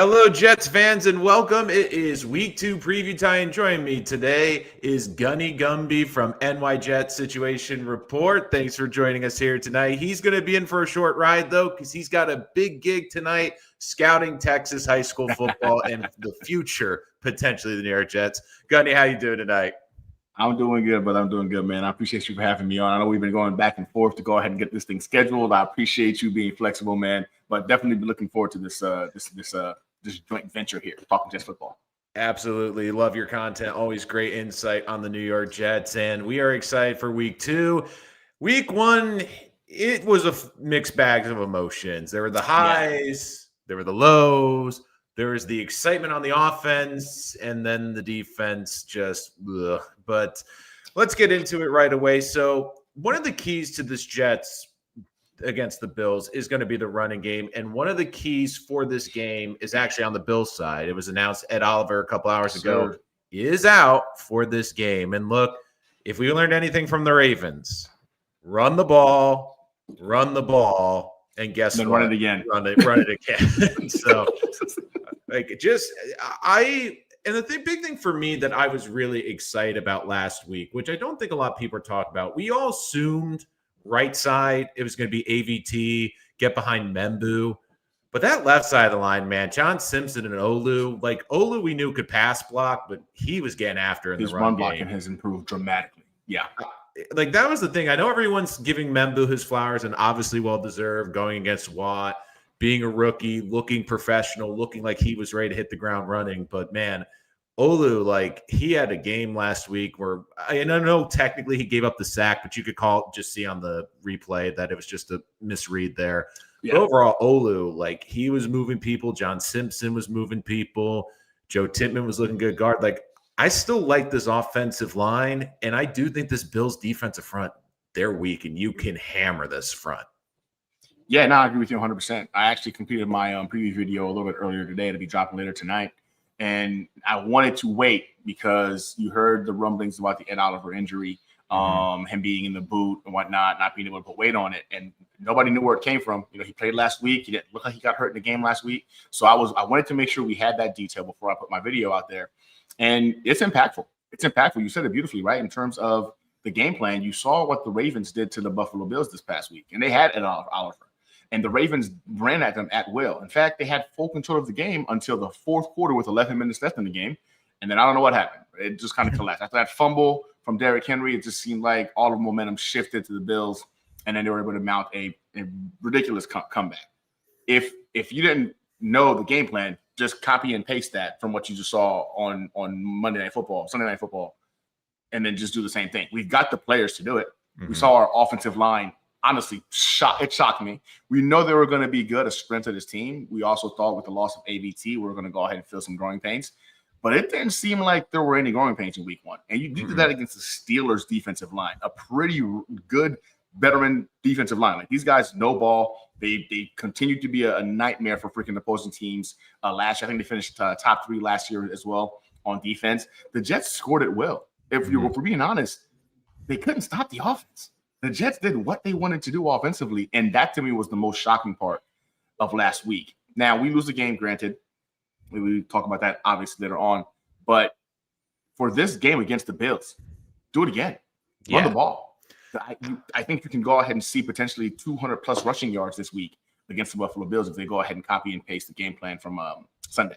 Hello, Jets fans, and welcome. It is Week 2 preview time. Joining me today is Gunny Gumby from NY Jets Situation Report. Thanks for joining us here tonight. He's going to be in for a short ride, though, because he's got a big gig tonight scouting Texas high school football and the future, potentially, of the New York Jets. Gunny, how you doing tonight? I'm doing good, but I'm doing good, man. I appreciate you for having me on. I know we've been going back and forth to go ahead and get this thing scheduled. I appreciate you being flexible, man. But definitely be looking forward to this joint venture here, Talking Jets football. Absolutely. Love your content. Always great insight on the New York Jets. And we are excited for Week 2. Week 1, it was a mixed bag of emotions. There were the highs, there were the lows. There was the excitement on the offense, and then the defense just ugh. But let's get into it right away. So one of the keys to this Jets against the Bills is going to be the running game. And one of the keys for this game is actually on the Bills side. It was announced Ed Oliver a couple hours ago is out for this game. And look, if we learned anything from the Ravens, run the ball, and guess then what? Run it again. Run it again. So and the big thing for me that I was really excited about last week, which I don't think a lot of people are talking about, we all assumed right side, it was going to be AVT, get behind Membu. But that left side of the line, man, John Simpson and Olu, Olu we knew could pass block, but he was getting after in his the run game. blocking has improved dramatically. Yeah. That was the thing. I know everyone's giving Membu his flowers and obviously well-deserved going against Watt, being a rookie, looking professional, looking like he was ready to hit the ground running. But, man, Olu, he had a game last week where I know technically he gave up the sack, but you could just see on the replay that it was just a misread there. Yeah. But overall, Olu, he was moving people. John Simpson was moving people. Joe Tippmann was looking good guard. I still like this offensive line, and I do think this Bills defensive front, they're weak, and you can hammer this front. Yeah, no, I agree with you 100%. I actually completed my preview video a little bit earlier today to be dropping later tonight. And I wanted to wait because you heard the rumblings about the Ed Oliver injury, him being in the boot and whatnot, not being able to put weight on it. And nobody knew where it came from. He played last week. He didn't look like he got hurt in the game last week. So I wanted to make sure we had that detail before I put my video out there. And it's impactful. It's impactful. You said it beautifully, right? In terms of the game plan, you saw what the Ravens did to the Buffalo Bills this past week. And they had Ed Oliver. And the Ravens ran at them at will. In fact, they had full control of the game until the fourth quarter with 11 minutes left in the game. And then I don't know what happened. It just kind of collapsed. After that fumble from Derrick Henry, it just seemed like all of momentum shifted to the Bills. And then they were able to mount a ridiculous comeback. If you didn't know the game plan, just copy and paste that from what you just saw on Monday Night Football, Sunday Night Football, and then just do the same thing. We've got the players to do it. Mm-hmm. We saw our offensive line. Honestly, it shocked me. We know they were going to be good, a strength of this team. We also thought with the loss of AVT, we were going to go ahead and feel some growing pains. But it didn't seem like there were any growing pains in week 1. And you did that against the Steelers defensive line, a pretty good veteran defensive line. These guys know ball. They continued to be a nightmare for freaking opposing teams. Last year, I think they finished top 3 last year as well on defense. The Jets scored it well. If we're being honest, they couldn't stop the offense. The Jets did what they wanted to do offensively, and that to me was the most shocking part of last week. Now, we lose the game, granted. We talk about that obviously later on. But for this game against the Bills, do it again. Run the ball. I think you can go ahead and see potentially 200-plus rushing yards this week against the Buffalo Bills if they go ahead and copy and paste the game plan from Sunday.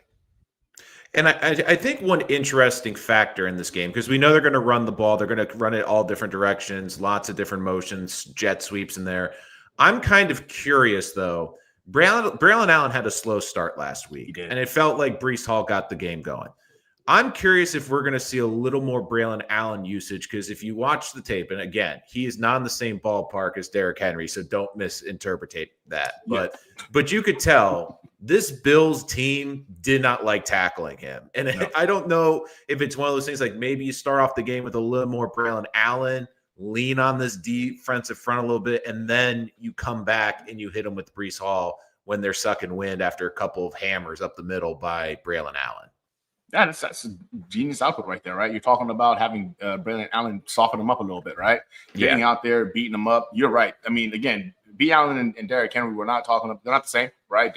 And I think one interesting factor in this game, because we know they're going to run the ball, they're going to run it all different directions, lots of different motions, jet sweeps in there. I'm kind of curious, though. Braylon Allen had a slow start last week, and it felt like Breece Hall got the game going. I'm curious if we're going to see a little more Braylon Allen usage, because if you watch the tape, and again, he is not in the same ballpark as Derrick Henry, so don't misinterpret that. But you could tell this Bills team did not like tackling him. And I don't know if it's one of those things like maybe you start off the game with a little more Braylon Allen, lean on this defensive front a little bit, and then you come back and you hit them with Breece Hall when they're sucking wind after a couple of hammers up the middle by Braylon Allen. Yeah, that's a genius output right there, right? You're talking about having Braylon Allen soften him up a little bit, right? Getting out there, beating him up. You're right. I mean, again, B. Allen and Derrick Henry, they're not the same, right?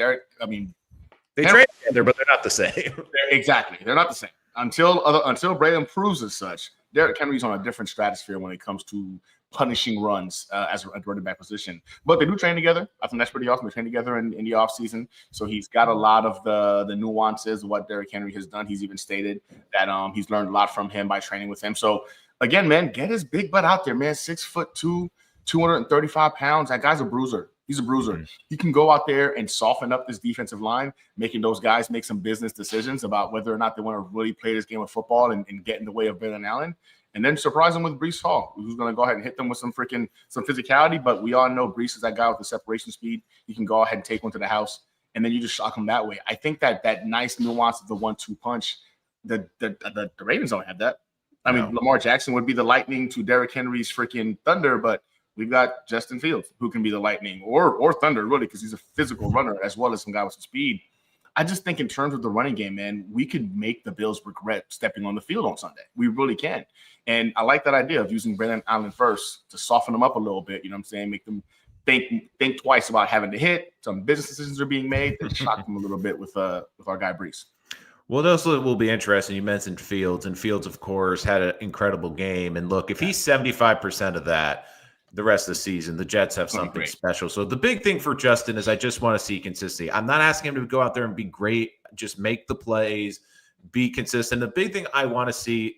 They trade together, but they're not the same. Exactly. They're not the same. Until Braylon proves as such, Derrick Henry's on a different stratosphere when it comes to punishing runs as a running back position. But they do train together. I think that's pretty awesome. They train together in the offseason. So he's got a lot of the nuances of what Derrick Henry has done. He's even stated that he's learned a lot from him by training with him. So, again, man, get his big butt out there, man. 6'2", 235 pounds. That guy's a bruiser. He's a bruiser. Mm-hmm. He can go out there and soften up this defensive line, making those guys make some business decisions about whether or not they want to really play this game of football and get in the way of Braylon Allen. And then surprise them with Breece Hall, who's going to go ahead and hit them with some physicality. But we all know Breece is that guy with the separation speed. You can go ahead and take one to the house, and then you just shock them that way. I think that nice nuance of the 1-2 punch, the Ravens don't have that. I mean, Lamar Jackson would be the lightning to Derrick Henry's freaking thunder, but we've got Justin Fields who can be the lightning or thunder, really, because he's a physical runner as well as some guy with some speed. I just think in terms of the running game, man, we could make the Bills regret stepping on the field on Sunday. We really can. And I like that idea of using Braylon Allen first to soften them up a little bit. You know what I'm saying? Make them think twice about having to hit. Some business decisions are being made. Then shock them a little bit with our guy Breece. Well, those will be interesting. You mentioned Fields, and Fields, of course, had an incredible game. And look, if he's 75% of that, the rest of the season, the Jets have something special. So the big thing for Justin is I just want to see consistency. I'm not asking him to go out there and be great. Just make the plays, be consistent. The big thing I want to see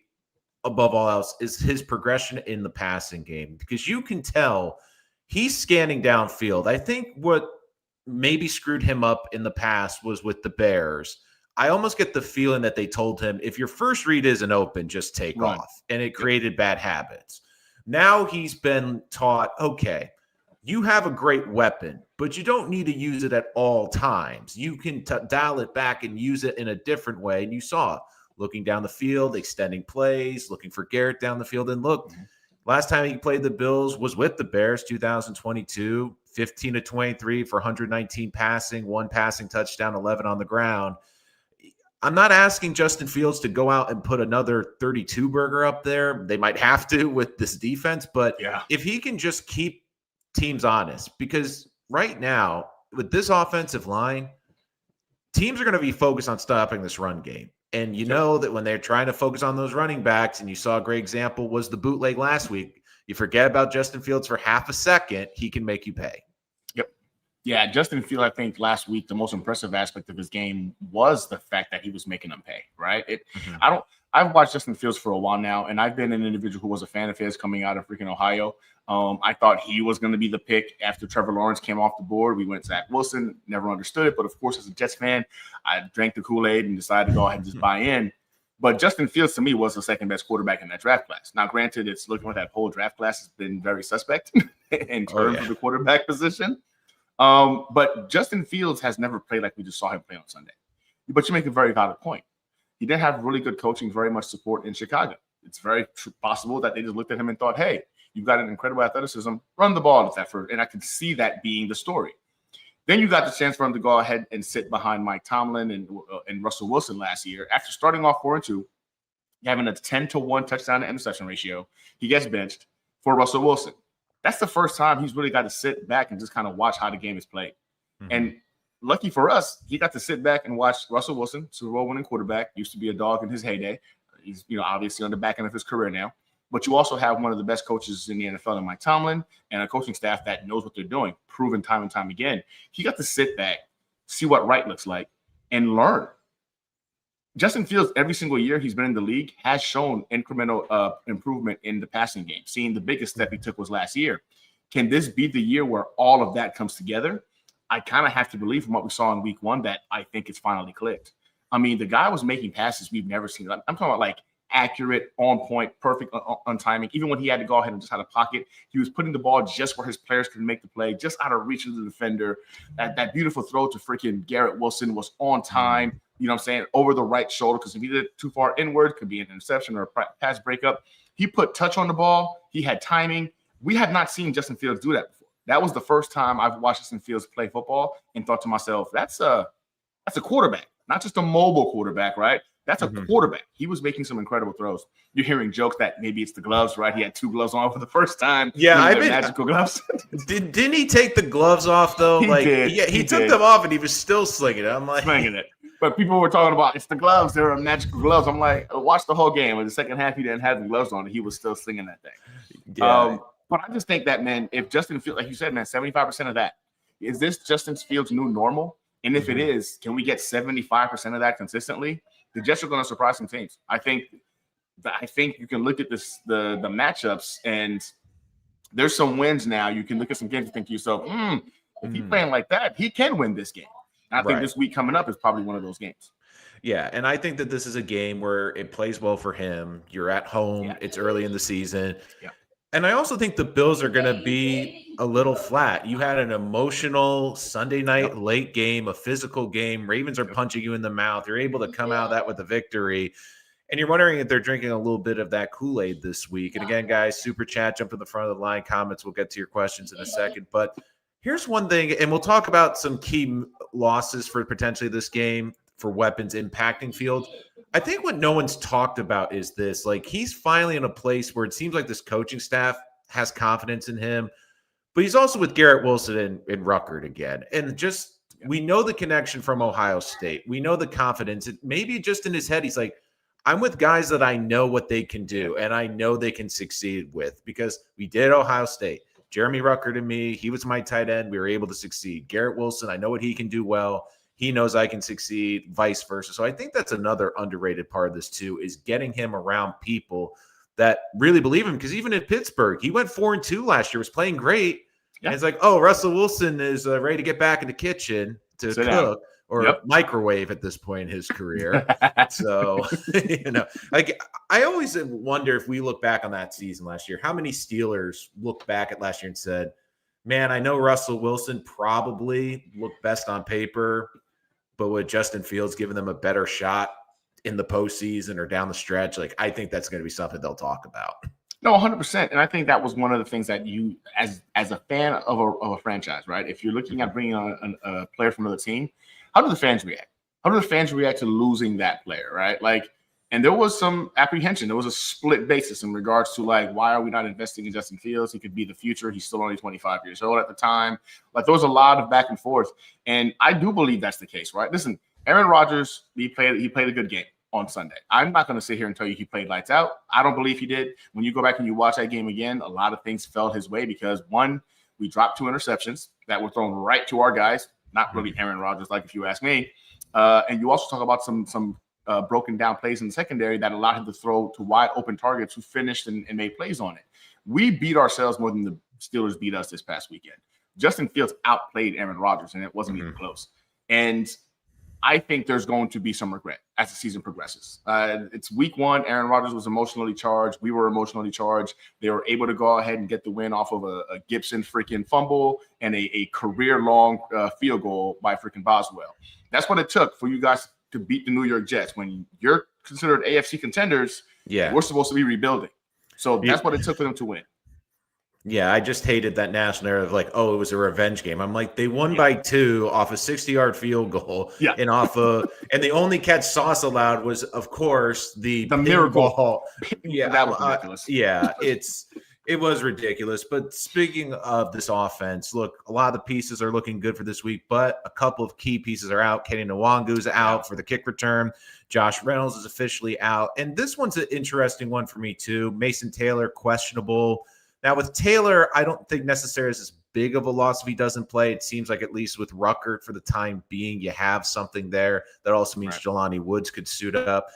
above all else is his progression in the passing game, because you can tell he's scanning downfield. I think what maybe screwed him up in the past was with the Bears. I almost get the feeling that they told him, if your first read isn't open, just take off. And it created bad habits. Now he's been taught, okay, you have a great weapon, but you don't need to use it at all times. You can dial it back and use it in a different way. And you saw looking down the field, extending plays, looking for Garrett down the field. And look, last time he played the Bills was with the Bears, 2022, 15-23 for 119 passing, 1 passing touchdown, 11 on the ground. I'm not asking Justin Fields to go out and put another 32 burger up there. They might have to with this defense, but if he can just keep teams honest, because right now with this offensive line, teams are going to be focused on stopping this run game. And you know that when they're trying to focus on those running backs, and you saw a great example was the bootleg last week, you forget about Justin Fields for half a second, he can make you pay. Yeah, Justin Fields, I think last week, the most impressive aspect of his game was the fact that he was making them pay, right? I've watched Justin Fields for a while now, and I've been an individual who was a fan of his coming out of freaking Ohio. I thought he was going to be the pick after Trevor Lawrence came off the board. We went Zach Wilson, never understood it. But, of course, as a Jets fan, I drank the Kool-Aid and decided to go ahead and just buy in. But Justin Fields, to me, was the second-best quarterback in that draft class. Now, granted, it's looking like that whole draft class has been very suspect in terms of the quarterback position. But Justin Fields has never played like we just saw him play on Sunday. But you make a very valid point. He didn't have really good coaching, very much support in Chicago. It's very possible that they just looked at him and thought, hey, you've got an incredible athleticism, run the ball at that first. And I can see that being the story. Then you got the chance for him to go ahead and sit behind Mike Tomlin and Russell Wilson last year. After starting off 4-2, having a 10-1 touchdown to interception ratio, he gets benched for Russell Wilson. That's the first time he's really got to sit back and just kind of watch how the game is played. And lucky for us, he got to sit back and watch Russell Wilson, Super Bowl winning quarterback, used to be a dog in his heyday. He's, obviously on the back end of his career now. But you also have one of the best coaches in the NFL in Mike Tomlin and a coaching staff that knows what they're doing, proven time and time again. He got to sit back, see what right looks like, and learn. Justin Fields, every single year he's been in the league, has shown incremental improvement in the passing game. Seeing the biggest step he took was last year. Can this be the year where all of that comes together? I kind of have to believe from what we saw in week 1 that I think it's finally clicked. I mean, the guy was making passes we've never seen. I'm talking about like accurate, on point, perfect on timing. Even when he had to go ahead and just had a pocket, he was putting the ball just where his players could make the play, just out of reach of the defender. That beautiful throw to freaking Garrett Wilson was on time. You know what I'm saying? Over the right shoulder, because if he did it too far inward, could be an interception or a pass breakup. He put touch on the ball. He had timing. We had not seen Justin Fields do that before. That was the first time I've watched Justin Fields play football and thought to myself, that's a quarterback, not just a mobile quarterback, right? That's a quarterback. He was making some incredible throws. You're hearing jokes that maybe it's the gloves, right? He had 2 gloves on for the first time. Yeah, magical gloves. Didn't he take the gloves off though? He did. Yeah, he took them off and he was still slinging it. I'm like, slinging it. But people were talking about it's the gloves. They're magical gloves. I'm like, watch the whole game. In the second half, he didn't have the gloves on, and he was still slinging that thing. Yeah. But I just think that, man, if Justin Fields, like you said, man, 75% of that, is this Justin Fields' new normal? And if it is, can we get 75% of that consistently? The Jets are going to surprise some teams. I think you can look at this the matchups, and there's some wins now. You can look at some games and think to yourself, if he's playing like that, he can win this game. And I think this week coming up is probably one of those games. Yeah, and I think that this is a game where it plays well for him. You're at home. Yeah. It's early in the season. Yeah. And I also think the Bills are going to be a little flat. You had an emotional Sunday night late game, a physical game. Ravens are punching you in the mouth. You're able to come out of that with a victory. And you're wondering if they're drinking a little bit of that Kool-Aid this week. And again, guys, super chat, jump to the front of the line, comments. We'll get to your questions in a second. But here's one thing, and we'll talk about some key losses for potentially this game for weapons impacting field. I think what no one's talked about is this. Like, he's finally in a place where it seems like this coaching staff has confidence in him, but he's also with Garrett Wilson and Ruckert again. And just, we know the connection from Ohio State. We know the confidence. Maybe just in his head, he's like, I'm with guys that I know what they can do and I know they can succeed with, because we did Ohio State. Jeremy Ruckert and me, he was my tight end. We were able to succeed. Garrett Wilson, I know what he can do well. He knows I can succeed, vice versa. So I think that's another underrated part of this too, is getting him around people that really believe him. Because even in Pittsburgh, he went 4-2 last year, was playing great. Yeah. And it's like, oh, Russell Wilson is ready to get back in the kitchen to cook or microwave at this point in his career. So, like, I always wonder, if we look back on that season last year, how many Steelers looked back at last year and said, man, I know Russell Wilson probably looked best on paper, but with Justin Fields giving them a better shot in the postseason or down the stretch, like, I think that's going to be something they'll talk about. No, 100%. And I think that was one of the things that you, as a fan of a franchise, right? If you're looking at bringing on a player from another team, how do the fans react? How do the fans react to losing that player, right? Like, and there was some apprehension. There was a split basis in regards to, like, why are we not investing in Justin Fields? He could be the future. He's still only 25 years old at the time. Like, there was a lot of back and forth. And I do believe that's the case, right? Listen, Aaron Rodgers, he played a good game on Sunday. I'm not going to sit here and tell you he played lights out. I don't believe he did. When you go back and you watch that game again, a lot of things fell his way because, one, we dropped 2 interceptions that were thrown right to our guys. Not really Aaron Rodgers, like, if you ask me. And you also talk about some broken down plays in the secondary that allowed him to throw to wide open targets who finished and made plays on it. We beat ourselves more than the Steelers beat us this past weekend. Justin Fields outplayed Aaron Rodgers, and it wasn't even close. And I think there's going to be some regret as the season progresses. It's week 1. Aaron Rodgers was emotionally charged. We were emotionally charged. They were able to go ahead and get the win off of a Gibson freaking fumble and a career-long field goal by freaking Boswell. That's what it took for you guys to beat the New York Jets. When you're considered AFC contenders, we're supposed to be rebuilding. So that's what it took for them to win. Yeah, I just hated that national narrative, like, oh, it was a revenge game. I'm like, they won by 2 off a 60-yard field goal, and and the only catch Sauce allowed was, of course, the miracle ball. Yeah, that was ridiculous. Yeah, it was ridiculous. But speaking of this offense, look, a lot of the pieces are looking good for this week, but a couple of key pieces are out. Kenny Nwangu's out for the kick return. Josh Reynolds is officially out, and this one's an interesting one for me too. Mason Taylor questionable. Now, with Taylor, I don't think necessarily it's as big of a loss if he doesn't play. It seems like, at least with Ruckert for the time being, you have something there. That also means Jelani Woods could suit up.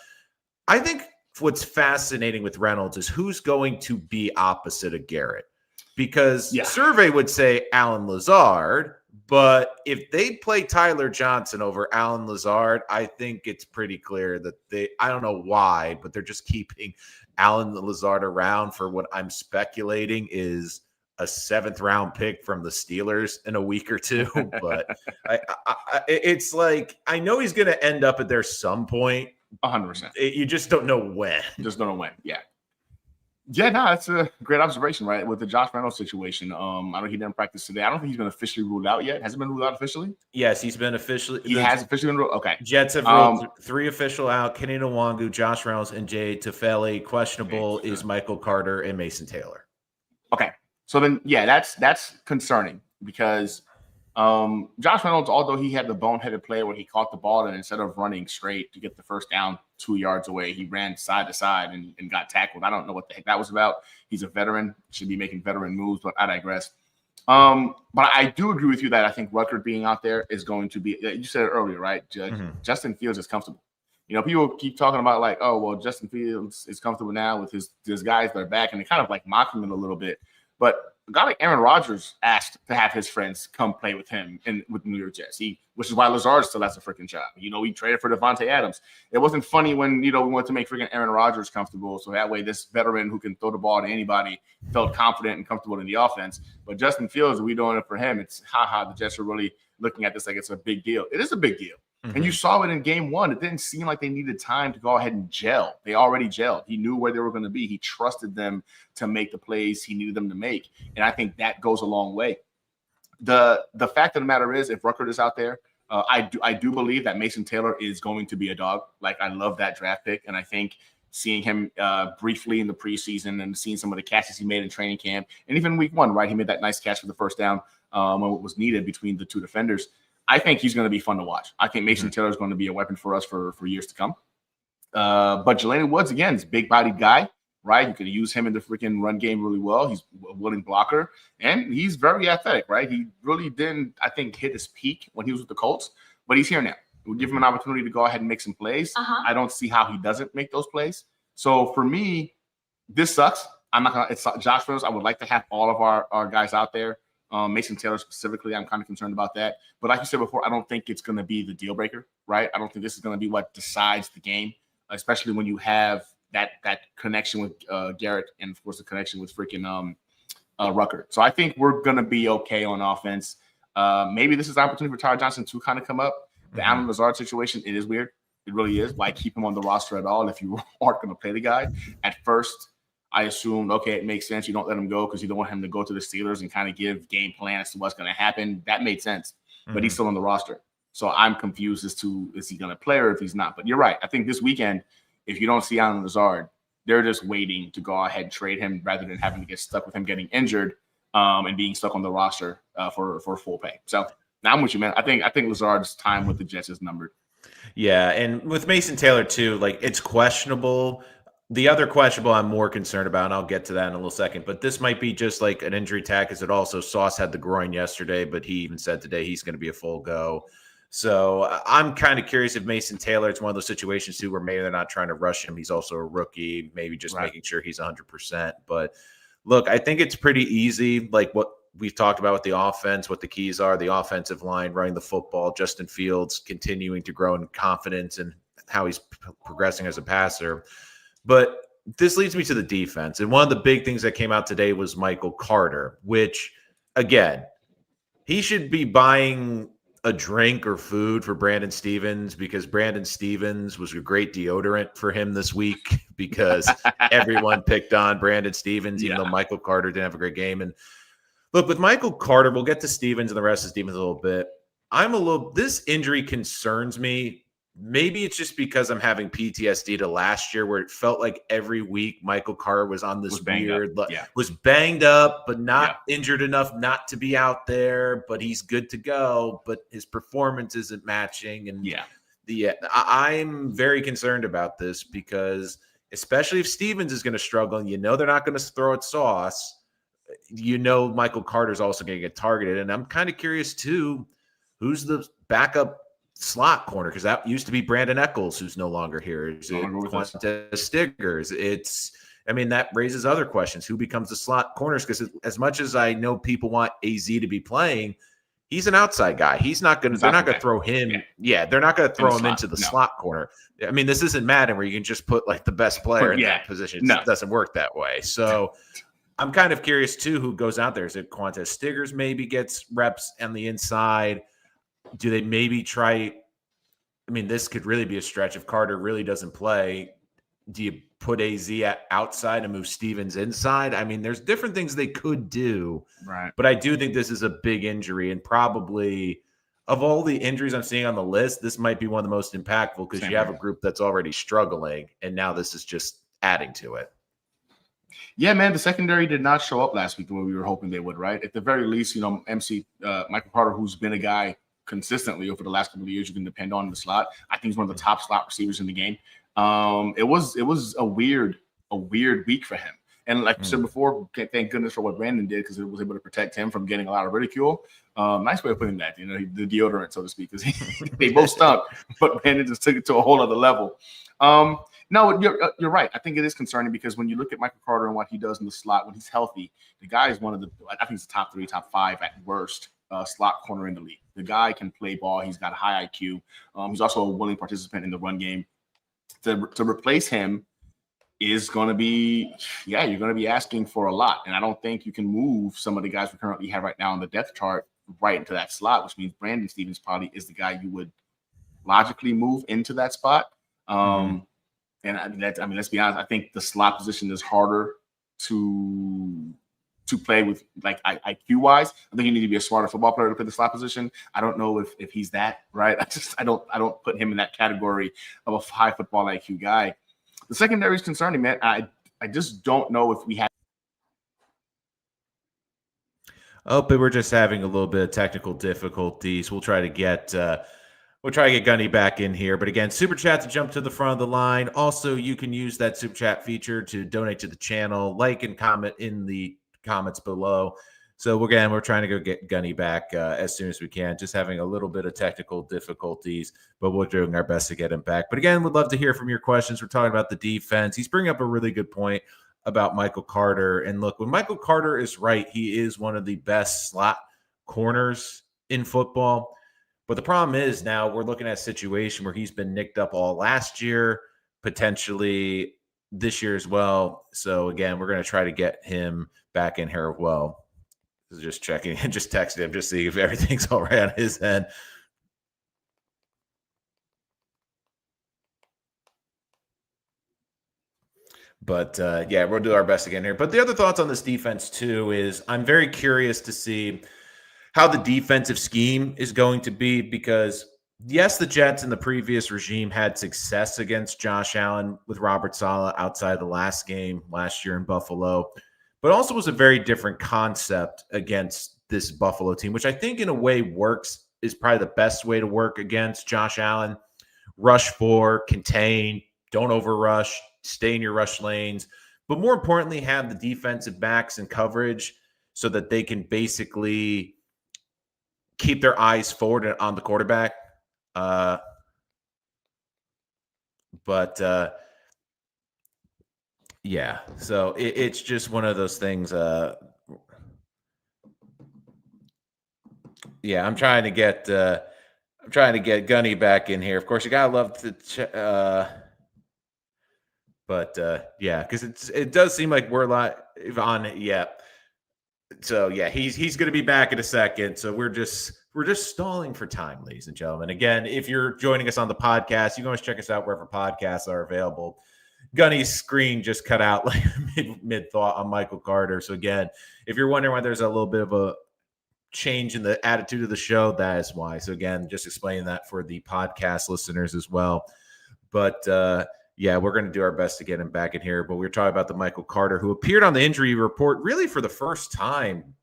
I think what's fascinating with Reynolds is who's going to be opposite of Garrett. Because survey would say Alan Lazard, but if they play Tyler Johnson over Alan Lazard, I think it's pretty clear that I don't know why, but they're just keeping Alan Lazard around for what I'm speculating is a 7th round pick from the Steelers in a week or two. But it's like, I know he's going to end up at there some point. 100%. You just don't know when. Just don't know when. Yeah. Yeah, no, that's a great observation, right? With the Josh Reynolds situation. I know he didn't practice today. I don't think he's been officially ruled out yet. Has it been ruled out officially? Yes, he's been officially. He has officially been ruled. Okay. Jets have ruled three official out: Kenny Nwangu, Josh Reynolds, and Jay Tufele. Questionable is Michael Carter and Mason Taylor. Okay, so then that's concerning because Josh Reynolds, although he had the boneheaded play where he caught the ball and instead of running straight to get the first down 2 yards away, he ran side to side and got tackled. I don't know what the heck that was about. He's a veteran, should be making veteran moves, but I digress. But I do agree with you that I think Rutgers being out there is going to be, you said it earlier, right? Justin Fields is comfortable. You know, people keep talking about like, oh, well, Justin Fields is comfortable now with his guys that are back, and they kind of like mocking him a little bit. But a guy like Aaron Rodgers asked to have his friends come play with him with the New York Jets. Which is why Lazard still has a freaking job. You know, he traded for Devontae Adams. It wasn't funny when, you know, we wanted to make freaking Aaron Rodgers comfortable. So that way this veteran who can throw the ball to anybody felt confident and comfortable in the offense. But Justin Fields, we doing it for him. It's the Jets are really looking at this like it's a big deal. It is a big deal. And you saw it in game one. It didn't seem like they needed time to go ahead and gel. They already gelled. He knew where they were going to be. He trusted them to make the plays he needed them to make. And I think that goes a long way. The fact of the matter is, if Rutgers is out there, I do believe that Mason Taylor is going to be a dog. Like, I love that draft pick. And I think seeing him briefly in the preseason and seeing some of the catches he made in training camp, and even week one, right? He made that nice catch for the first down when it was needed between the two defenders. I think he's going to be fun to watch. I think Mason Taylor is going to be a weapon for us for years to come. But Jelani Woods, again, is a big-bodied guy, right? You could use him in the freaking run game really well. He's a willing blocker, and he's very athletic, right? He really didn't, I think, hit his peak when he was with the Colts, but he's here now. We'll give him an opportunity to go ahead and make some plays. I don't see how he doesn't make those plays. So for me, this sucks. I'm not going to – it's Josh Reynolds. I would like to have all of our guys out there. Mason Taylor specifically, I'm kind of concerned about that. But like you said before, I don't think it's going to be the deal breaker, right? I don't think this is going to be what decides the game, especially when you have that connection with Garrett and, of course, the connection with freaking Rucker. So I think we're going to be okay on offense. Maybe this is an opportunity for Tyler Johnson to kind of come up. The Allen Lazard situation, it is weird. It really is. Why keep him on the roster at all if you aren't going to play the guy? At first, I assumed, okay, it makes sense. You don't let him go because you don't want him to go to the Steelers and kind of give game plan as to what's going to happen. That made sense, but he's still on the roster. So I'm confused as to, is he going to play or if he's not? But you're right. I think this weekend, if you don't see Allen Lazard, they're just waiting to go ahead and trade him rather than having to get stuck with him getting injured and being stuck on the roster for full pay. So now I'm with you, man. I think Lazard's time with the Jets is numbered. Yeah, and with Mason Taylor too, like, it's questionable. The other questionable I'm more concerned about, and I'll get to that in a little second, but this might be just like an injury tag, because it also Sauce had the groin yesterday, but he even said today he's going to be a full go. So I'm kind of curious if Mason Taylor, it's one of those situations too where maybe they're not trying to rush him. He's also a rookie, maybe just making sure he's 100%. But look, I think it's pretty easy, like what we've talked about with the offense, what the keys are, the offensive line, running the football, Justin Fields continuing to grow in confidence and how he's progressing as a passer. But this leads me to the defense. And one of the big things that came out today was Michael Carter, which, again, he should be buying a drink or food for Brandon Stevens, because Brandon Stevens was a great deodorant for him this week, because everyone picked on Brandon Stevens, even though Michael Carter didn't have a great game. And look, with Michael Carter, we'll get to Stevens and the rest of Stevens a little bit. This injury concerns me. Maybe it's just because I'm having PTSD to last year, where it felt like every week Michael Carter was on this was banged up, but not injured enough not to be out there, but he's good to go, but his performance isn't matching. And I'm very concerned about this, because especially if Stevens is going to struggle, and they're not going to throw at Sauce, Michael Carter's also going to get targeted. And I'm kind of curious too, who's the backup slot corner, because that used to be Brandon Eccles, who's no longer here. Is it Quantez Stiggers? That raises other questions. Who becomes the slot corners? Because as much as I know people want AZ to be playing, he's an outside guy. He's not going to. They're not going to throw him. They're not going to throw him into the slot corner. This isn't Madden where you can just put like the best player in that position. It doesn't work that way. So I'm kind of curious too, who goes out there. Is it Quantez Stiggers? Maybe gets reps on the inside. Do they maybe try? This could really be a stretch if Carter really doesn't play. Do you put AZ outside and move Stevens inside. I mean, there's different things they could do. Right. But I do think this is a big injury, and probably of all the injuries I'm seeing on the list, this might be one of the most impactful because you have a group that's already struggling, and now this is just adding to it. Yeah, man, the secondary did not show up last week the way we were hoping they would, right? At the very least, Michael Carter, who's been a guy consistently over the last couple of years you can depend on in the slot. I think he's one of the top slot receivers in the game. It was a weird week for him. And like you said before, thank goodness for what Brandon did because it was able to protect him from getting a lot of ridicule. Nice way of putting that, the deodorant, so to speak, because they both stunk, but Brandon just took it to a whole other level. No, you're right. I think it is concerning because when you look at Michael Carter and what he does in the slot when he's healthy, the guy is I think he's the top 3, top 5 at worst slot corner in the league. The guy can play ball. He's got high IQ. He's also a willing participant in the run game. To replace him is going to be, you're going to be asking for a lot. And I don't think you can move some of the guys we currently have right now on the depth chart right into that slot, which means Brandon Stevens probably is the guy you would logically move into that spot. And let's be honest. I think the slot position is harder to play with, like IQ wise. I think you need to be a smarter football player to play the slot position. I don't know if he's that, right. I don't put him in that category of a high football IQ guy. The secondary is concerning, man. I just don't know if we have. Oh, but we're just having a little bit of technical difficulties. We'll try to get Gunny back in here. But again, Super Chat to jump to the front of the line. Also, you can use that Super Chat feature to donate to the channel, like and comment in the comments below. So we're trying to go get Gunny back as soon as we can. Just having a little bit of technical difficulties, but we're doing our best to get him back. But again, we'd love to hear from your questions. We're talking about the defense. He's bringing up a really good point about Michael Carter. And look, when Michael Carter is right, he is one of the best slot corners in football. But the problem is now we're looking at a situation where he's been nicked up all last year, potentially this year as well. So again, we're going to try to get him back in here as well. Just checking and just texting him, just see if everything's all right on his end. But we'll do our best again here. But the other thoughts on this defense too is I'm very curious to see how the defensive scheme is going to be because yes, the Jets in the previous regime had success against Josh Allen with Robert Saleh outside the last game last year in Buffalo, but also was a very different concept against this Buffalo team, which I think in a way works, is probably the best way to work against Josh Allen. Rush 4, contain, don't overrush, stay in your rush lanes, but more importantly, have the defensive backs in coverage so that they can basically keep their eyes forward on the quarterback. So it's just one of those things. I'm trying to get Gunny back in here. Of course, you gotta love the because it does seem like we're live on it. Yeah. So he's going to be back in a second. So we're just stalling for time, ladies and gentlemen. Again, if you're joining us on the podcast, you can always check us out wherever podcasts are available. Gunny's screen just cut out like mid thought on Michael Carter. So again, if you're wondering why there's a little bit of a change in the attitude of the show, that is why. So again, just explaining that for the podcast listeners as well. But we're going to do our best to get him back in here. But we were talking about the Michael Carter who appeared on the injury report really for the first time.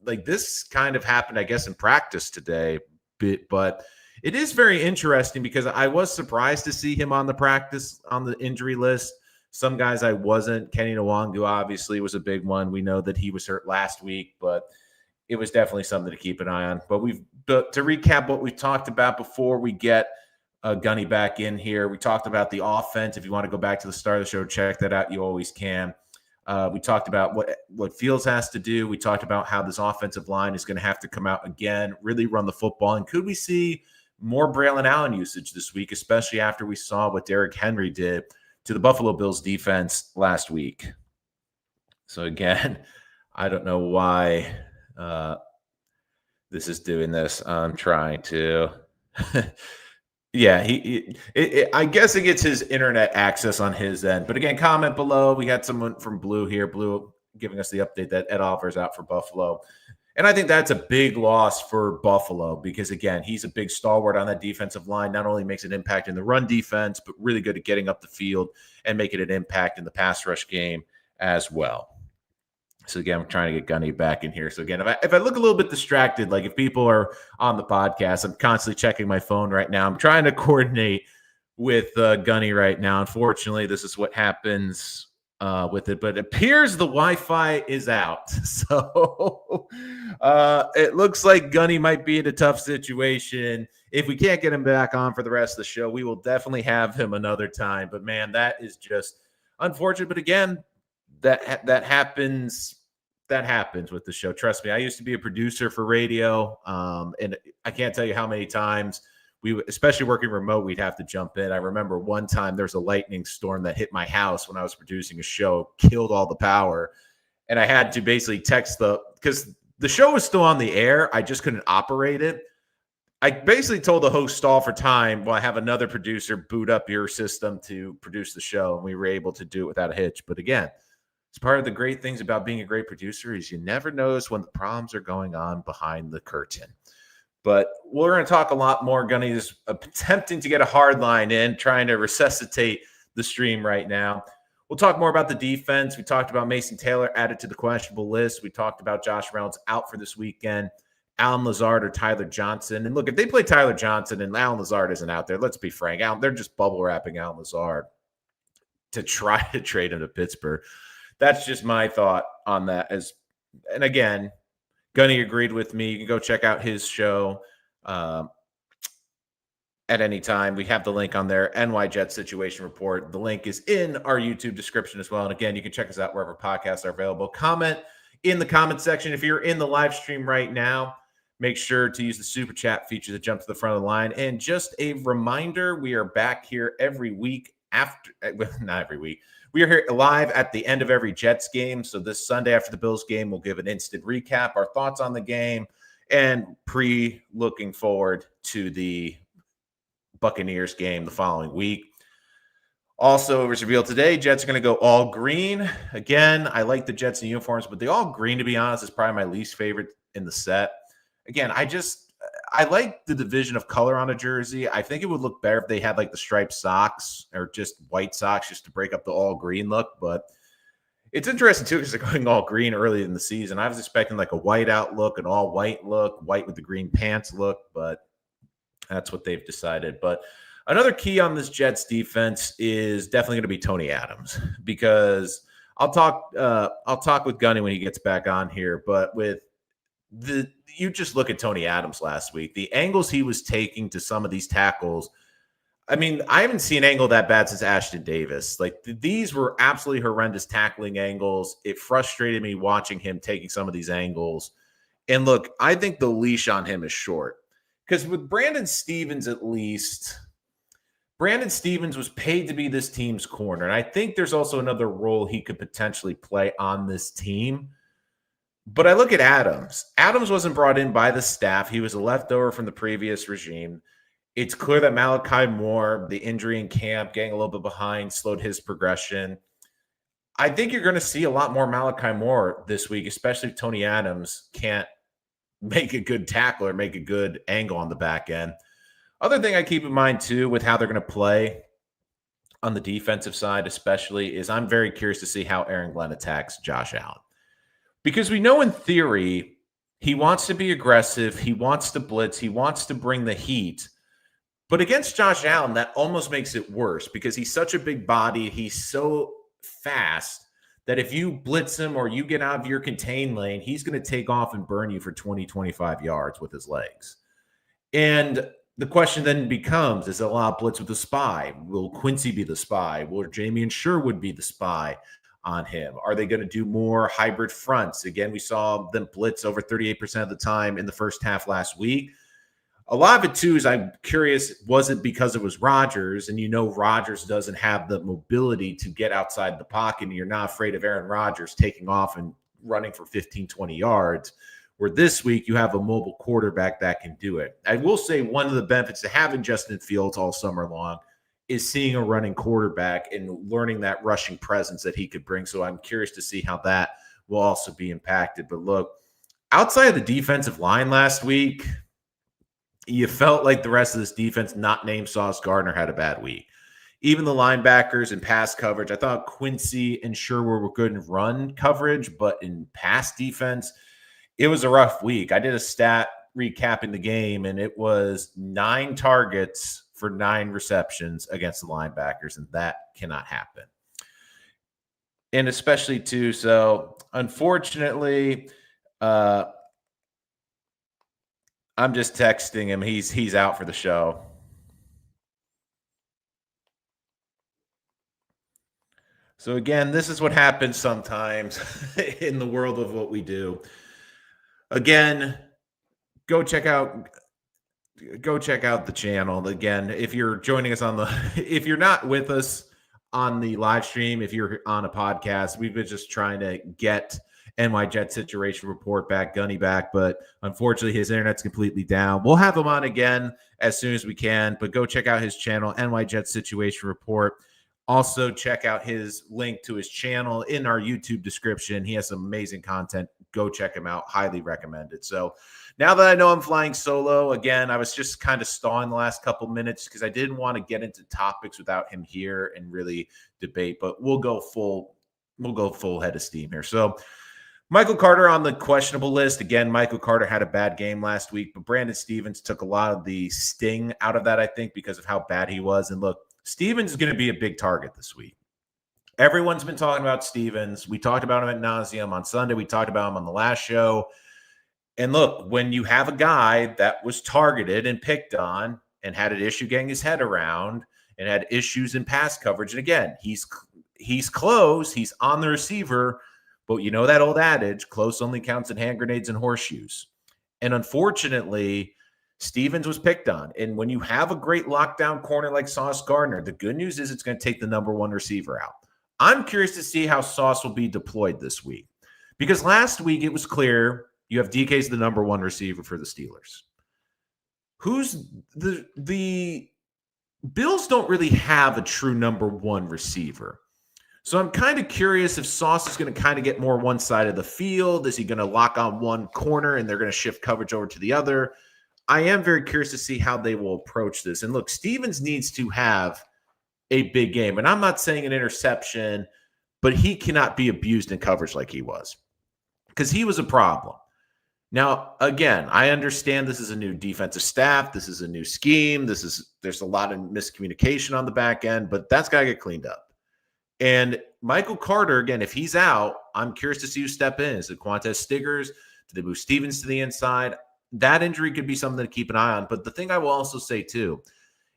Like this kind of happened, I guess, in practice today. But it is very interesting because I was surprised to see him on the injury list. Some guys I wasn't. Kenny Nwangu obviously was a big one. We know that he was hurt last week, but it was definitely something to keep an eye on. But to recap what we talked about before we get Gunny back in here, we talked about the offense. If you want to go back to the start of the show, check that out. You always can. We talked about what Fields has to do. We talked about how this offensive line is going to have to come out again, really run the football. And could we see more Braylon Allen usage this week, especially after we saw what Derrick Henry did to the Buffalo Bills defense last week? So again, I don't know why this is doing this. I'm trying to Yeah, I guess it gets his internet access on his end. But again, comment below. We got someone from Blue here. Blue giving us the update that Ed Oliver's out for Buffalo. And I think that's a big loss for Buffalo because, again, he's a big stalwart on that defensive line. Not only makes an impact in the run defense, but really good at getting up the field and making an impact in the pass rush game as well. So again, I'm trying to get Gunny back in here. So again, if I look a little bit distracted, like if people are on the podcast, I'm constantly checking my phone right now. I'm trying to coordinate with Gunny right now. Unfortunately, this is what happens with it. But it appears the Wi-Fi is out. So it looks like Gunny might be in a tough situation. If we can't get him back on for the rest of the show, we will definitely have him another time. But man, that is just unfortunate. But again, that happens. That happens with the show. Trust me, I used to be a producer for radio, and I can't tell you how many times especially working remote, we'd have to jump in. I remember one time there was a lightning storm that hit my house when I was producing a show, killed all the power, and I had to basically text because the show was still on the air. I just couldn't operate it. I basically told the host stall for time while I have another producer boot up your system to produce the show, and we were able to do it without a hitch. But again, it's part of the great things about being a great producer is you never notice when the problems are going on behind the curtain. But we're going to talk a lot more. Gunny is attempting to get a hard line in, trying to resuscitate the stream right now. We'll talk more about the defense. We talked about Mason Taylor added to the questionable list. We talked about Josh Reynolds out for this weekend, Alan Lazard or Tyler Johnson. And look, if they play Tyler Johnson and Alan Lazard isn't out there, let's be frank, they're just bubble wrapping Alan Lazard to try to trade him to Pittsburgh. That's just my thought on that. And again, Gunny agreed with me. You can go check out his show at any time. We have the link on there, NY Jets Situation Report. The link is in our YouTube description as well. And again, you can check us out wherever podcasts are available. Comment in the comment section. If you're in the live stream right now, make sure to use the super chat feature to jump to the front of the line. And just a reminder, we are back here every week not every week. We are here live at the end of every Jets game. So this Sunday after the Bills game, we'll give an instant recap, our thoughts on the game, and looking forward to the Buccaneers game the following week. Also, it was revealed today, Jets are going to go all green. Again, I like the Jets in uniforms, but the all green, to be honest, is probably my least favorite in the set. Again, I like the division of color on a jersey. I think it would look better if they had like the striped socks or just white socks just to break up the all green look. But it's interesting too because they're going all green early in the season. I was expecting like a white out look, an all white look, white with the green pants look, but that's what they've decided. But another key on this Jets defense is definitely going to be Tony Adams because I'll talk with Gunny when he gets back on here, but you just look at Tony Adams last week, the angles he was taking to some of these tackles. I mean, I haven't seen an angle that bad since Ashton Davis. Like these were absolutely horrendous tackling angles. It frustrated me watching him taking some of these angles. And look, I think the leash on him is short because with Brandon Stevens, at least Brandon Stevens was paid to be this team's corner. And I think there's also another role he could potentially play on this team. But I look at Adams. Adams wasn't brought in by the staff. He was a leftover from the previous regime. It's clear that Malachi Moore, the injury in camp, getting a little bit behind, slowed his progression. I think you're going to see a lot more Malachi Moore this week, especially if Tony Adams can't make a good tackle or make a good angle on the back end. Other thing I keep in mind, too, with how they're going to play on the defensive side especially, is I'm very curious to see how Aaron Glenn attacks Josh Allen. Because we know in theory, he wants to be aggressive, he wants to blitz, he wants to bring the heat. But against Josh Allen, that almost makes it worse because he's such a big body, he's so fast that if you blitz him or you get out of your contained lane, he's going to take off and burn you for 20, 25 yards with his legs. And the question then becomes, is it a lot of blitz with the spy? Will Quincy be the spy? Will Jamie and Sherwood be the spy on him? Are they going to do more hybrid fronts? Again, we saw them blitz over 38% of the time in the first half last week. A lot of it, too, is I'm curious, was it because it was Rodgers? And you know Rodgers doesn't have the mobility to get outside the pocket, and you're not afraid of Aaron Rodgers taking off and running for 15, 20 yards. where this week you have a mobile quarterback that can do it. I will say one of the benefits to having Justin Fields all summer long is seeing a running quarterback and learning that rushing presence that he could bring. So I'm curious to see how that will also be impacted. But look, outside of the defensive line last week, you felt like the rest of this defense, not named Sauce Gardner, had a bad week. Even the linebackers and pass coverage, I thought Quincy and Sherwood were good in run coverage, but in pass defense, it was a rough week. I did a stat recapping the game, and it was 9 targets for 9 receptions against the linebackers, and that cannot happen. And especially, too, so unfortunately, I'm just texting him. He's out for the show. So again, this is what happens sometimes in the world of what we do. Again, go check out the channel. Again, if you're joining us if you're not with us on the live stream, if you're on a podcast, we've been just trying to get NY Jet Situation Report back, Gunny back, but unfortunately his internet's completely down. We'll have him on again as soon as we can, but go check out his channel, NY Jet Situation Report. Also, check out his link to his channel in our YouTube description. He has some amazing content. Go check him out. Highly recommend it. So now that I know I'm flying solo, again, I was just kind of stalling the last couple minutes because I didn't want to get into topics without him here and really debate, but we'll go full head of steam here. So Michael Carter on the questionable list. Again, Michael Carter had a bad game last week, but Brandon Stevens took a lot of the sting out of that, I think, because of how bad he was. And look, Stevens is going to be a big target this week. Everyone's been talking about Stevens. We talked about him at nauseum on Sunday. We talked about him on the last show. And look, when you have a guy that was targeted and picked on and had an issue getting his head around and had issues in pass coverage, and again, he's close, he's on the receiver, but you know that old adage, close only counts in hand grenades and horseshoes. And unfortunately, Stevens was picked on. And when you have a great lockdown corner like Sauce Gardner, the good news is it's going to take the number 1 receiver out. I'm curious to see how Sauce will be deployed this week. Because last week it was clear you have DK's the number 1 receiver for the Steelers. Who's the Bills don't really have a true number 1 receiver. So I'm kind of curious if Sauce is going to kind of get more one side of the field. Is he going to lock on one corner and they're going to shift coverage over to the other? I am very curious to see how they will approach this. And look, Stevens needs to have a big game. And I'm not saying an interception, but he cannot be abused in coverage like he was because he was a problem. Now, again, I understand this is a new defensive staff. This is a new scheme. There's a lot of miscommunication on the back end, but that's got to get cleaned up. And Michael Carter, again, if he's out, I'm curious to see who step in. Is it Quantez Stiggers? Do they move Stevens to the inside? That injury could be something to keep an eye on. But the thing I will also say, too,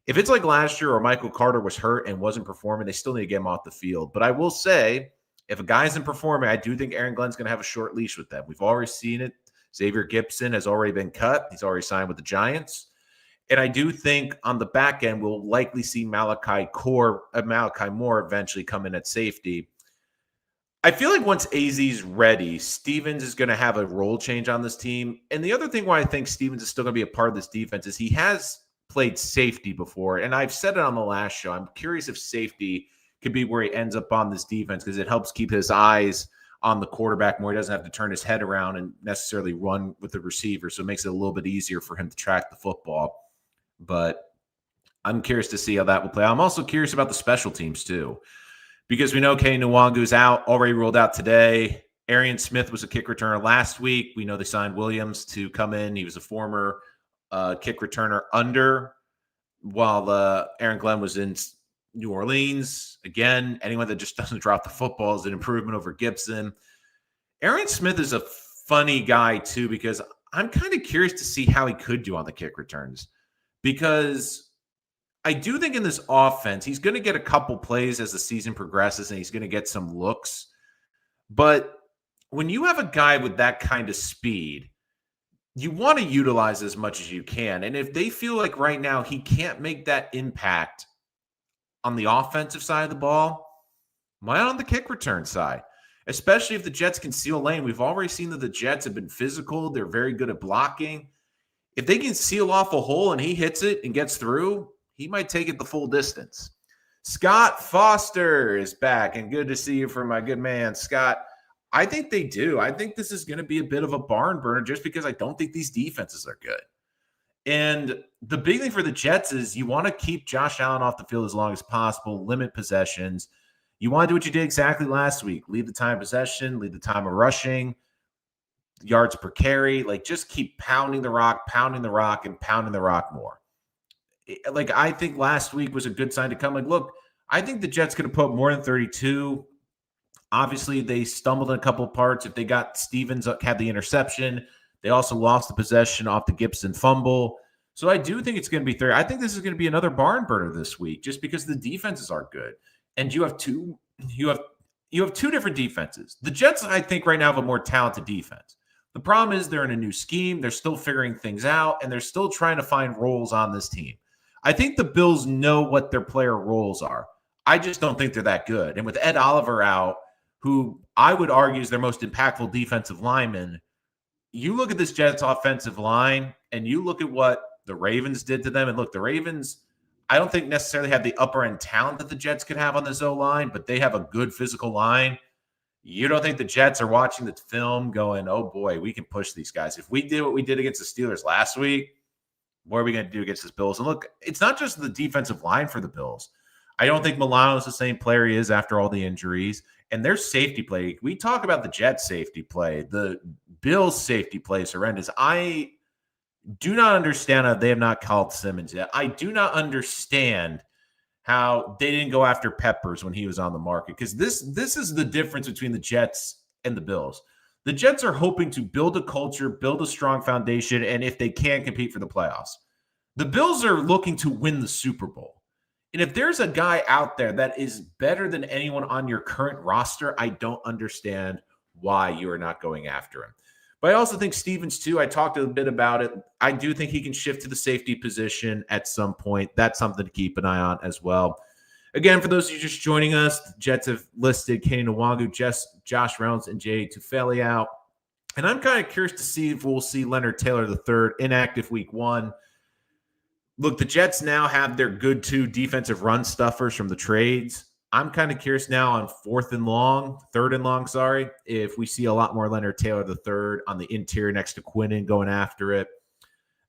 if it's like last year or Michael Carter was hurt and wasn't performing, they still need to get him off the field. But I will say, if a guy isn't performing, I do think Aaron Glenn's going to have a short leash with them. We've already seen it. Xavier Gipson has already been cut. He's already signed with the Giants. And I do think on the back end, we'll likely see Malachi Moore eventually come in at safety. I feel like once AZ's ready, Stevens is going to have a role change on this team. And the other thing why I think Stevens is still going to be a part of this defense is he has played safety before. And I've said it on the last show. I'm curious if safety could be where he ends up on this defense because it helps keep his eyes on the quarterback more. He doesn't have to turn his head around and necessarily run with the receiver. So it makes it a little bit easier for him to track the football. But I'm curious to see how that will play. I'm also curious about the special teams too. Because we know Kay Nwangu's out, already ruled out today. Arian Smith was a kick returner last week. We know they signed Williams to come in. He was a former kick returner while Aaron Glenn was in New Orleans. Again, anyone that just doesn't drop the football is an improvement over Gibson. Arian Smith is a funny guy too because I'm kind of curious to see how he could do on the kick returns because I do think in this offense, he's going to get a couple plays as the season progresses and he's going to get some looks. But when you have a guy with that kind of speed, you want to utilize as much as you can. And if they feel like right now he can't make that impact on the offensive side of the ball, why not on the kick return side? especially if the Jets can seal a lane. We've already seen that the Jets have been physical. They're very good at blocking. If they can seal off a hole and he hits it and gets through, he might take it the full distance. Scott Foster is back, and good to see you for my good man, Scott. I think they do. I think this is going to be a bit of a barn burner just because I don't think these defenses are good. And the big thing for the Jets is you want to keep Josh Allen off the field as long as possible, limit possessions. You want to do what you did exactly last week. Lead the time of possession, lead the time of rushing, yards per carry. Like, just keep pounding the rock, and pounding the rock more. Like, I think last week was a good sign to come. Like, look, I think the Jets could have put more than 32. Obviously, they stumbled in a couple of parts. If they got Stevens had the interception, they also lost the possession off the Gibson fumble. So I do think it's going to be 30. I think this is going to be another barn burner this week, just because the defenses are good, and you have two different defenses. The Jets, I think, right now have a more talented defense. The problem is they're in a new scheme. They're still figuring things out, and they're still trying to find roles on this team. I think the Bills know what their player roles are. I just don't think they're that good. And with Ed Oliver out, who I would argue is their most impactful defensive lineman, you look at this Jets offensive line and you look at what the Ravens did to them. And look, the Ravens, I don't think necessarily have the upper end talent that the Jets could have on this O-line, but they have a good physical line. You don't think the Jets are watching the film going, oh boy, we can push these guys. If we did what we did against the Steelers last week, what are we going to do against the Bills? And look, it's not just the defensive line for the Bills. I don't think Milano is the same player he is after all the injuries. And their safety play, we talk about the Jets safety play. The Bills safety play is horrendous. I do not understand how they have not called Simmons yet. I do not understand how they didn't go after Peppers when he was on the market, because this is the difference between the Jets and the Bills. The Jets are hoping to build a culture, build a strong foundation, and if they can, compete for the playoffs. The Bills are looking to win the Super Bowl. And if there's a guy out there that is better than anyone on your current roster, I don't understand why you are not going after him. But I also think Stevens, too, I talked a bit about it. I do think he can shift to the safety position at some point. That's something to keep an eye on as well. Again, for those of you just joining us, the Jets have listed Kenny Nwangu, Josh Reynolds, and Jay Tufele out. And I'm kind of curious to see if we'll see Leonard Taylor III inactive week 1. Look, the Jets now have their good 2 defensive run stuffers from the trades. I'm kind of curious now on third and long, if we see a lot more Leonard Taylor III on the interior next to Quinnen going after it.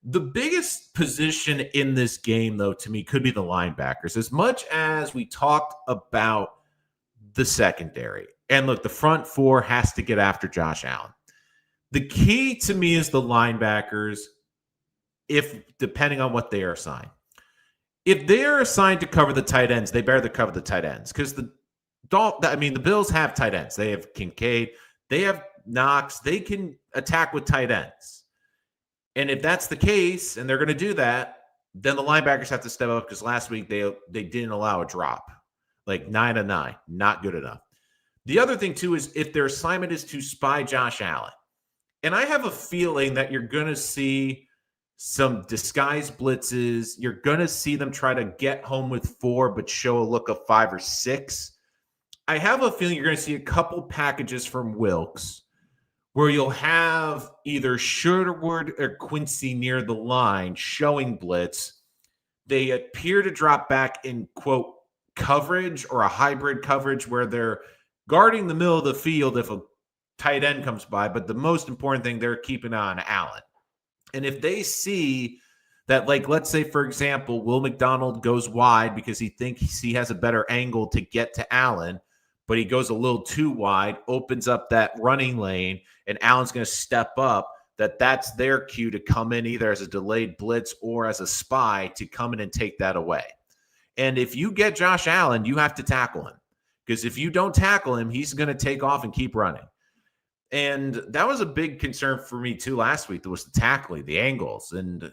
The biggest position in this game, though, to me, could be the linebackers. As much as we talked about the secondary, and look, the front 4 has to get after Josh Allen. The key to me is the linebackers, depending on what they are assigned. If they are assigned to cover the tight ends, they better cover the tight ends, because the Bills have tight ends. They have Kincaid, they have Knox. They can attack with tight ends. And if that's the case, and they're going to do that, then the linebackers have to step up, because last week they didn't allow a drop. Like 9 of 9, not good enough. The other thing, too, is if their assignment is to spy Josh Allen. And I have a feeling that you're going to see some disguise blitzes. You're going to see them try to get home with 4, but show a look of 5 or 6. I have a feeling you're going to see a couple packages from Wilkes where you'll have either Sherwood or Quincy near the line showing blitz. They appear to drop back in, quote, coverage or a hybrid coverage where they're guarding the middle of the field if a tight end comes by. But the most important thing, they're keeping an eye on Allen. And if they see that, like, let's say, for example, Will McDonald goes wide because he thinks he has a better angle to get to Allen, but he goes a little too wide, opens up that running lane, and Allen's going to step up, that's their cue to come in either as a delayed blitz or as a spy to come in and take that away. And if you get Josh Allen, you have to tackle him, because if you don't tackle him, he's going to take off and keep running. And that was a big concern for me, too, last week. There was the tackling, the angles. And,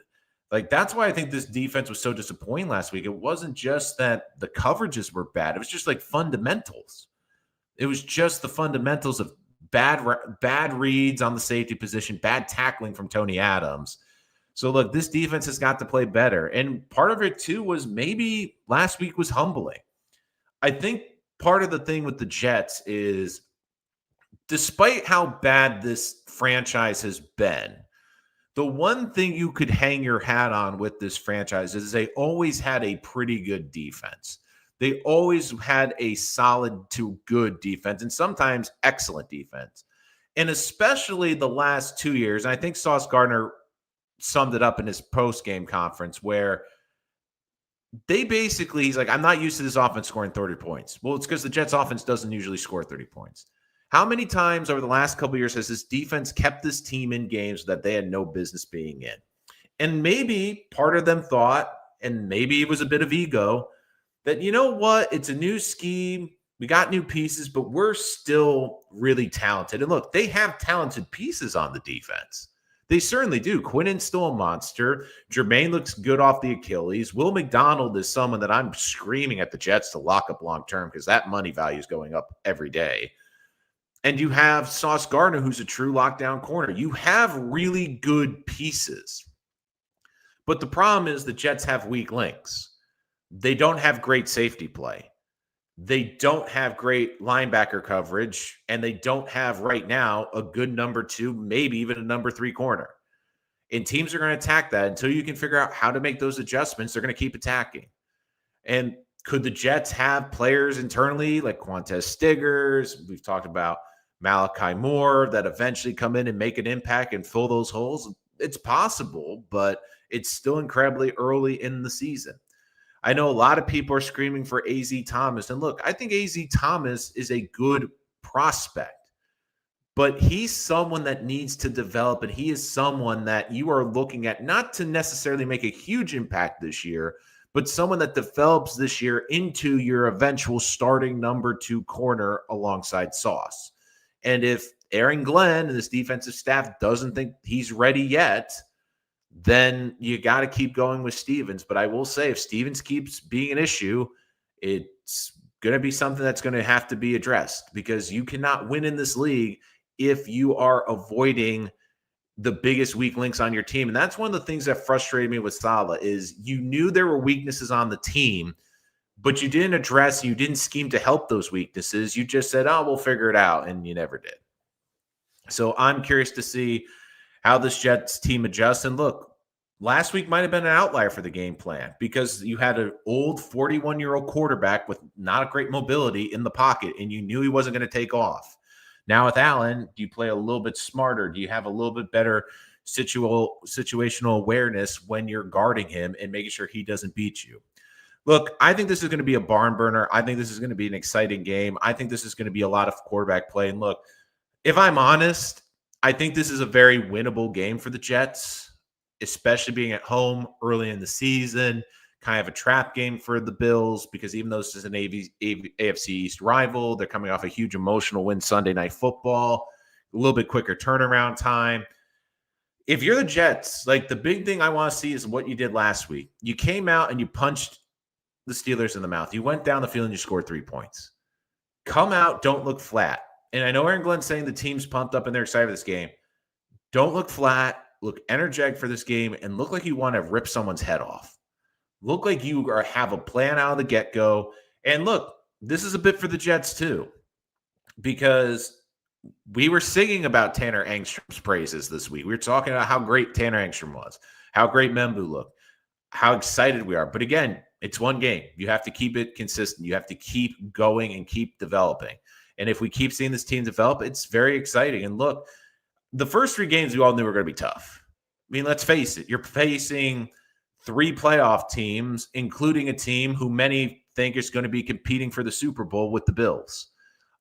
like, that's why I think this defense was so disappointing last week. It wasn't just that the coverages were bad. It was just, like, fundamentals. It was just the fundamentals of bad reads on the safety position, bad tackling from Tony Adams. So, look, this defense has got to play better. And part of it, too, was maybe last week was humbling. I think part of the thing with the Jets is despite how bad this franchise has been, the one thing you could hang your hat on with this franchise is they always had a pretty good defense. They always had a solid to good defense and sometimes excellent defense. And especially the last 2 years, and I think Sauce Gardner summed it up in his post-game conference where he's like, I'm not used to this offense scoring 30 points. Well, it's because the Jets offense doesn't usually score 30 points. How many times over the last couple of years has this defense kept this team in games that they had no business being in? And maybe part of them thought, and maybe it was a bit of ego, that, you know what, it's a new scheme. We got new pieces, but we're still really talented. And look, they have talented pieces on the defense. They certainly do. Quinnen's still a monster. Jermaine looks good off the Achilles. Will McDonald is someone that I'm screaming at the Jets to lock up long-term because that money value is going up every day. And you have Sauce Gardner, who's a true lockdown corner. You have really good pieces. But the problem is the Jets have weak links. They don't have great safety play. They don't have great linebacker coverage. And they don't have right now a good number 2, maybe even a number 3 corner. And teams are going to attack that until you can figure out how to make those adjustments. They're going to keep attacking. And could the Jets have players internally like Quantez Stiggers? We've talked about Malachi Moore that eventually come in and make an impact and fill those holes. It's possible, but it's still incredibly early in the season. I know a lot of people are screaming for AZ Thomas. And look, I think AZ Thomas is a good prospect, but he's someone that needs to develop, and he is someone that you are looking at not to necessarily make a huge impact this year, but someone that develops this year into your eventual starting number 2 corner alongside Sauce. And if Aaron Glenn and this defensive staff doesn't think he's ready yet, then you got to keep going with Stevens. But I will say, if Stevens keeps being an issue, it's going to be something that's going to have to be addressed, because you cannot win in this league if you are avoiding the biggest weak links on your team. And that's one of the things that frustrated me with Saleh is you knew there were weaknesses on the team, but you didn't address, you didn't scheme to help those weaknesses. You just said, oh, we'll figure it out. And you never did. So I'm curious to see how this Jets team adjusts. And look, last week might have been an outlier for the game plan because you had an old 41-year-old quarterback with not a great mobility in the pocket, and you knew he wasn't going to take off. Now with Allen, do you play a little bit smarter? Do you have a little bit better situational awareness when you're guarding him and making sure he doesn't beat you? Look, I think this is going to be a barn burner. I think this is going to be an exciting game. I think this is going to be a lot of quarterback play. And look, if I'm honest, I think this is a very winnable game for the Jets, especially being at home early in the season, kind of a trap game for the Bills, because even though this is an AFC East rival, they're coming off a huge emotional win Sunday Night Football, a little bit quicker turnaround time. If you're the Jets, like, the big thing I want to see is what you did last week. You came out and you punched the Steelers in the mouth. You went down the field and you scored 3 points. Come out, don't look flat. And I know Aaron Glenn's saying the team's pumped up and they're excited for this game. Don't look flat. Look energetic for this game and look like you want to rip someone's head off. Look like you have a plan out of the get-go. And look, this is a bit for the Jets too, because we were singing about Tanner Engstrom's praises this week. We were talking about how great Tanner Engstrom was, how great Membu looked, how excited we are. But again, it's one game. You have to keep it consistent. You have to keep going and keep developing. And if we keep seeing this team develop, it's very exciting. And look, the first 3 games we all knew were going to be tough. I mean, let's face it. You're facing 3 playoff teams, including a team who many think is going to be competing for the Super Bowl with the Bills.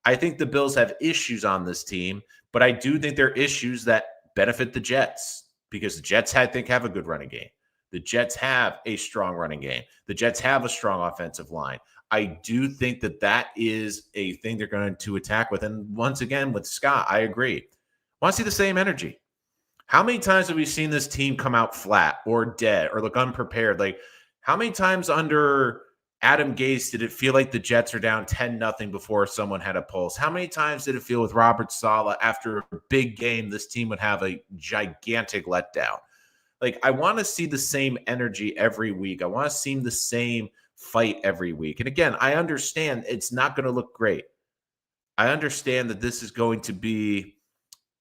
I think the Bills have issues on this team, but I do think they're issues that benefit the Jets, because the Jets, I think, have a good running game. The Jets have a strong running game. The Jets have a strong offensive line. I do think that that is a thing they're going to attack with. And once again, with Scott, I agree. I want to see the same energy. How many times have we seen this team come out flat or dead or look unprepared? Like, how many times under Adam Gase did it feel like the Jets are down 10-0 before someone had a pulse? How many times did it feel with Robert Saleh after a big game this team would have a gigantic letdown? Like, I want to see the same energy every week. I want to see the same fight every week. And again, I understand it's not going to look great. I understand that this is going to be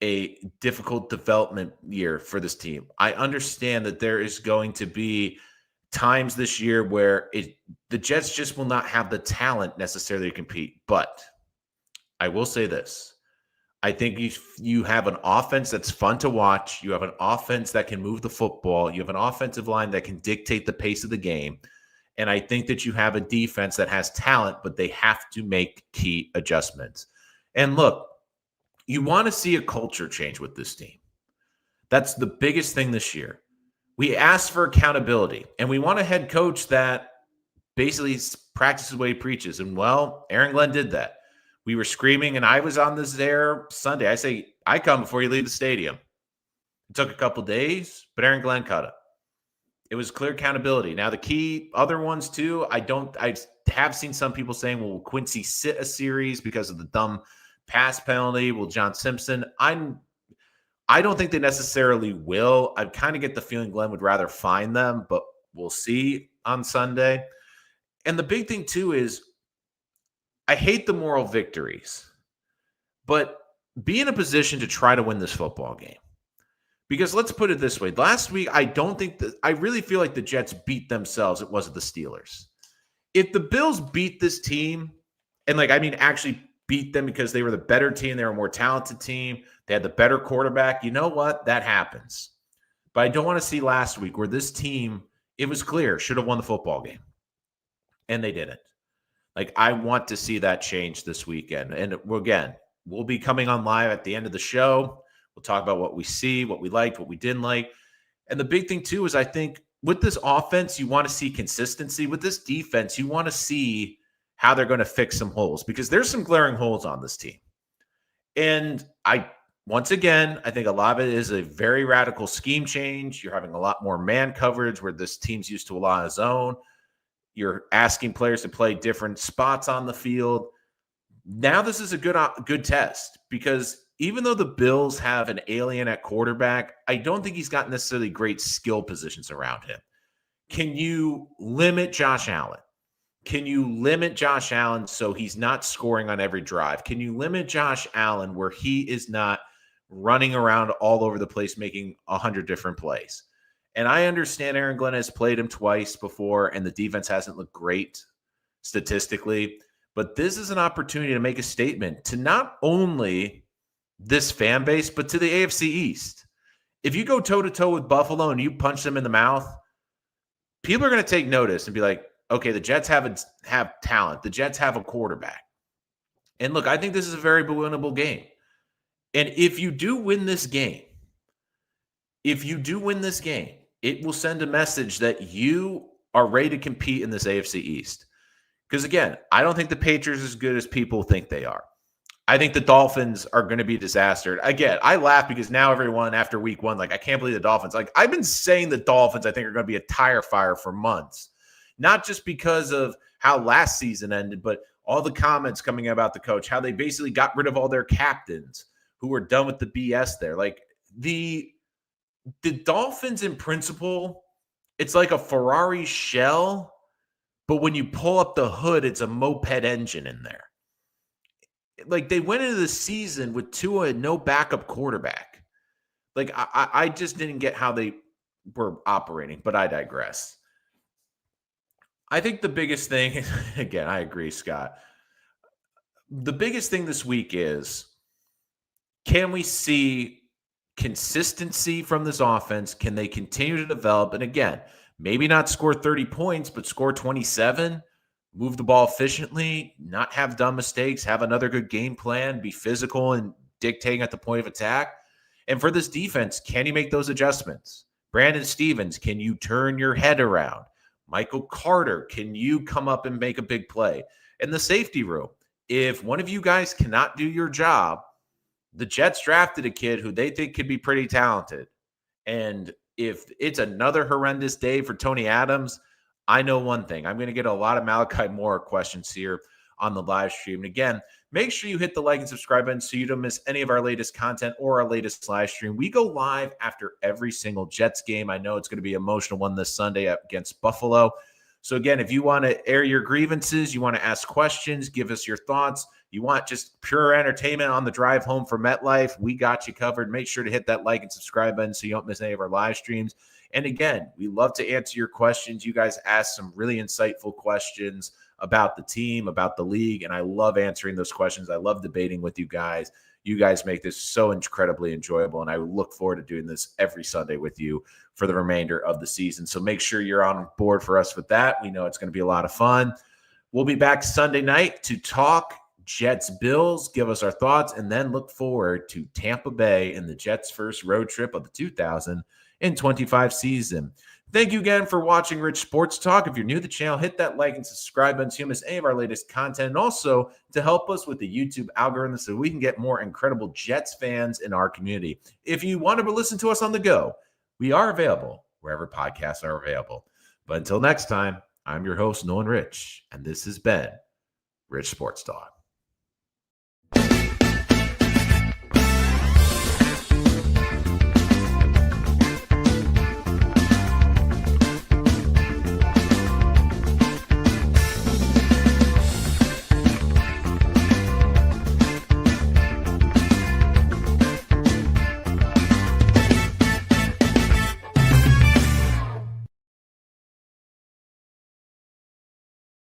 a difficult development year for this team. I understand that there is going to be times this year where the Jets just will not have the talent necessarily to compete. But I will say this. I think you have an offense that's fun to watch. You have an offense that can move the football. You have an offensive line that can dictate the pace of the game. And I think that you have a defense that has talent, but they have to make key adjustments. And look, you want to see a culture change with this team. That's the biggest thing this year. We asked for accountability, and we want a head coach that basically practices what he preaches. And, well, Aaron Glenn did that. We were screaming, and I was on this there Sunday. I say, I come before you leave the stadium. It took a couple days, but Aaron Glenn cut it. It was clear accountability. Now, the key other ones, too, I have seen some people saying, well, will Quincy sit a series because of the dumb pass penalty? Will John Simpson? I don't think they necessarily will. I kind of get the feeling Glenn would rather find them, but we'll see on Sunday. And the big thing, too, is I hate the moral victories, but be in a position to try to win this football game. Because let's put it this way. Last week, I really feel like the Jets beat themselves. It wasn't the Steelers. If the Bills beat this team, and actually beat them because they were the better team, they were a more talented team, they had the better quarterback, you know what? That happens. But I don't want to see last week where this team, it was clear, should have won the football game. And they didn't. I want to see that change this weekend. And again, we'll be coming on live at the end of the show. We'll talk about what we see, what we liked, what we didn't like. And the big thing, too, is I think with this offense, you want to see consistency. With this defense, you want to see how they're going to fix some holes because there's some glaring holes on this team. And once again, I think a lot of it is a very radical scheme change. You're having a lot more man coverage where this team's used to a lot of zone. You're asking players to play different spots on the field. Now this is a good test because even though the Bills have an alien at quarterback, I don't think he's got necessarily great skill positions around him. Can you limit Josh Allen? Can you limit Josh Allen so he's not scoring on every drive? Can you limit Josh Allen where he is not running around all over the place making 100 different plays? And I understand Aaron Glenn has played him twice before, and the defense hasn't looked great statistically. But this is an opportunity to make a statement to not only this fan base, but to the AFC East. If you go toe-to-toe with Buffalo and you punch them in the mouth, people are going to take notice and be like, okay, the Jets have talent. The Jets have a quarterback. And look, I think this is a very winnable game. And if you do win this game, it will send a message that you are ready to compete in this AFC East. Because, again, I don't think the Patriots are as good as people think they are. I think the Dolphins are going to be a disaster. Again, I laugh because now everyone after week one, I can't believe the Dolphins. I've been saying the Dolphins, I think, are going to be a tire fire for months. Not just because of how last season ended, but all the comments coming about the coach, how they basically got rid of all their captains who were done with the BS there. The Dolphins, in principle, it's like a Ferrari shell, but when you pull up the hood, it's a moped engine in there. They went into the season with Tua and no backup quarterback. I just didn't get how they were operating, but I digress. I think the biggest thing, again, I agree, Scott. The biggest thing this week is, can we see consistency from this offense? Can they continue to develop? And again, maybe not score 30 points, but score 27, move the ball efficiently, not have dumb mistakes, have another good game plan, be physical and dictating at the point of attack. And for this defense, can you make those adjustments? Brandon Stevens, can you turn your head around? Michael Carter, can you come up and make a big play? In the safety room, if one of you guys cannot do your job, the Jets drafted a kid who they think could be pretty talented. And if it's another horrendous day for Tony Adams, I know one thing. I'm going to get a lot of Malachi Moore questions here on the live stream. And again, make sure you hit the like and subscribe button so you don't miss any of our latest content or our latest live stream. We go live after every single Jets game. I know it's going to be an emotional one this Sunday against Buffalo. So again, if you want to air your grievances, you want to ask questions, give us your thoughts, you want just pure entertainment on the drive home from MetLife, we got you covered. Make sure to hit that like and subscribe button so you don't miss any of our live streams. And again, we love to answer your questions. You guys asked some really insightful questions about the team, about the league, and I love answering those questions. I love debating with you guys. You guys make this so incredibly enjoyable, and I look forward to doing this every Sunday with you for the remainder of the season. So make sure you're on board for us with that. We know it's going to be a lot of fun. We'll be back Sunday night to talk Jets Bills, give us our thoughts, and then look forward to Tampa Bay in the Jets' first road trip of the 2025 season. Thank you again for watching Rich Sports Talk. If you're new to the channel, hit that like and subscribe button so you don't miss any of our latest content, and also to help us with the YouTube algorithm so we can get more incredible Jets fans in our community. If you want to listen to us on the go, we are available wherever podcasts are available. But until next time, I'm your host, Nolan Rich, and this has been Rich Sports Talk.